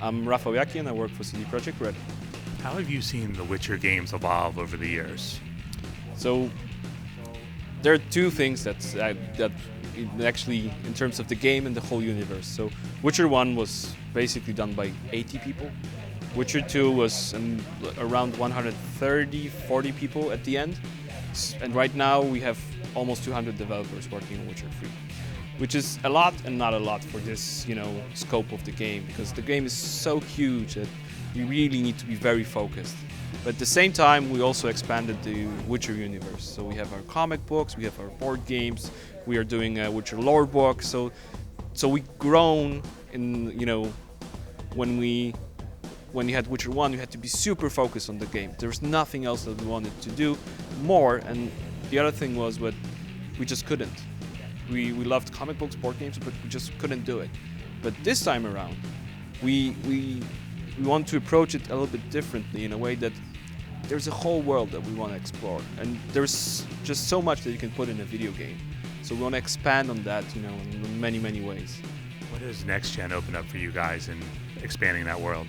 I'm Rafal Jaki and I work for CD Projekt RED. How have you seen the Witcher games evolve over the years? So there are two things that actually, in terms of the game and the whole universe. So Witcher 1 was basically done by 80 people. Witcher 2 was around 130, 40 people at the end. And right now we have almost 200 developers working on Witcher 3. Which is a lot and not a lot for this, scope of the game, because the game is so huge that we really need to be very focused. But at the same time, we also expanded the Witcher universe. So we have our comic books, we have our board games, we are doing a Witcher lore book. So we've grown in, when you had Witcher 1, you had to be super focused on the game. There was nothing else that we wanted to do more. And the other thing was what we just couldn't. We loved comic books, board games, but we just couldn't do it. But this time around, we want to approach it a little bit differently, in a way that there's a whole world that we want to explore, and there's just so much that you can put in a video game. So we want to expand on that, in many, many ways. What does next gen open up for you guys in expanding that world?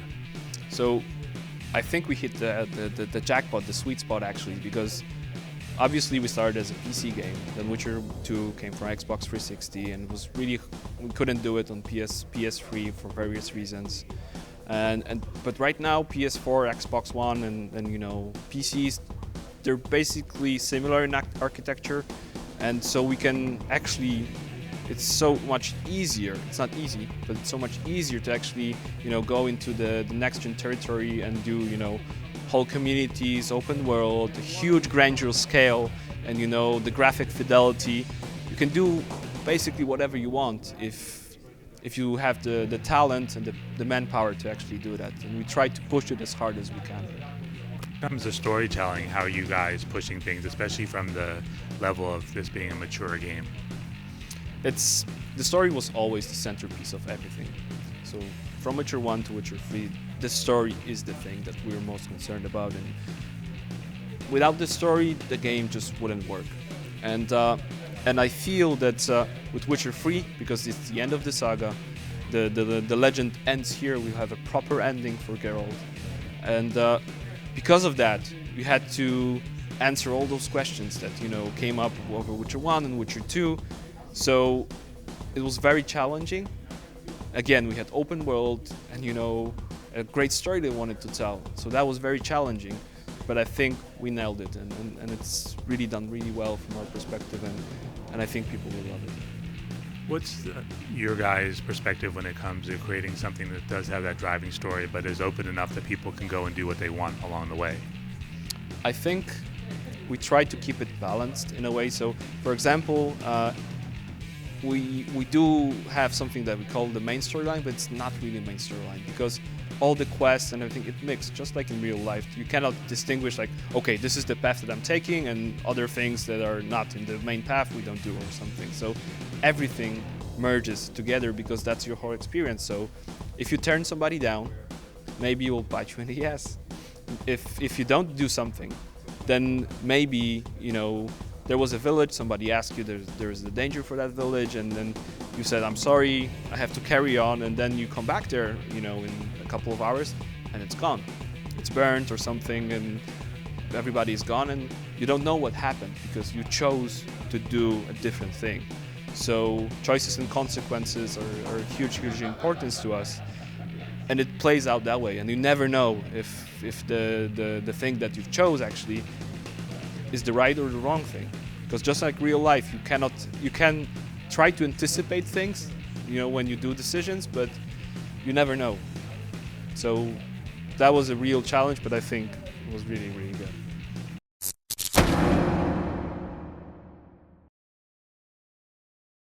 So I think we hit the jackpot, the sweet spot actually, because obviously we started as a PC game, then Witcher 2 came from Xbox 360 and was really, we couldn't do it on PS3 for various reasons. But right now PS4, Xbox One and PCs, they're basically similar in architecture, and so we can actually, it's so much easier, it's not easy, but it's so much easier to actually go into the next gen territory and do whole communities, open world, a huge grandeur scale, and the graphic fidelity. You can do basically whatever you want if you have the talent and the manpower to actually do that. And we try to push it as hard as we can. When it comes to storytelling, how are you guys pushing things, especially from the level of this being a mature game? The story was always the centerpiece of everything. So from Witcher 1 to Witcher 3, the story is the thing that we're most concerned about, and without the story, the game just wouldn't work. And I feel that with Witcher 3, because it's the end of the saga, the legend ends here. We have a proper ending for Geralt, and because of that, we had to answer all those questions that came up over Witcher 1 and Witcher 2. So it was very challenging. Again, we had open world and a great story they wanted to tell. So that was very challenging, but I think we nailed it, and it's really done really well from our perspective, and I think people will love it. What's your guys' perspective when it comes to creating something that does have that driving story, but is open enough that people can go and do what they want along the way? I think we try to keep it balanced in a way. So, for example, we do have something that we call the main storyline, but it's not really a main storyline, because all the quests and everything, it mixed, just like in real life. You cannot distinguish like, okay, this is the path that I'm taking, and other things that are not in the main path we don't do or something. So everything merges together, because that's your whole experience. So if you turn somebody down, maybe it will bite you in the ass. If you don't do something, then maybe, there was a village, somebody asked you there's a danger for that village, and then you said, I'm sorry, I have to carry on, and then you come back there, in a couple of hours, and it's gone. It's burnt or something, and everybody is gone, and you don't know what happened, because you chose to do a different thing. So choices and consequences are hugely importance to us, and it plays out that way, and you never know if the thing that you've chose actually is the right or the wrong thing. Because just like real life, you can try to anticipate things, when you do decisions, but you never know. So that was a real challenge, but I think it was really, really good.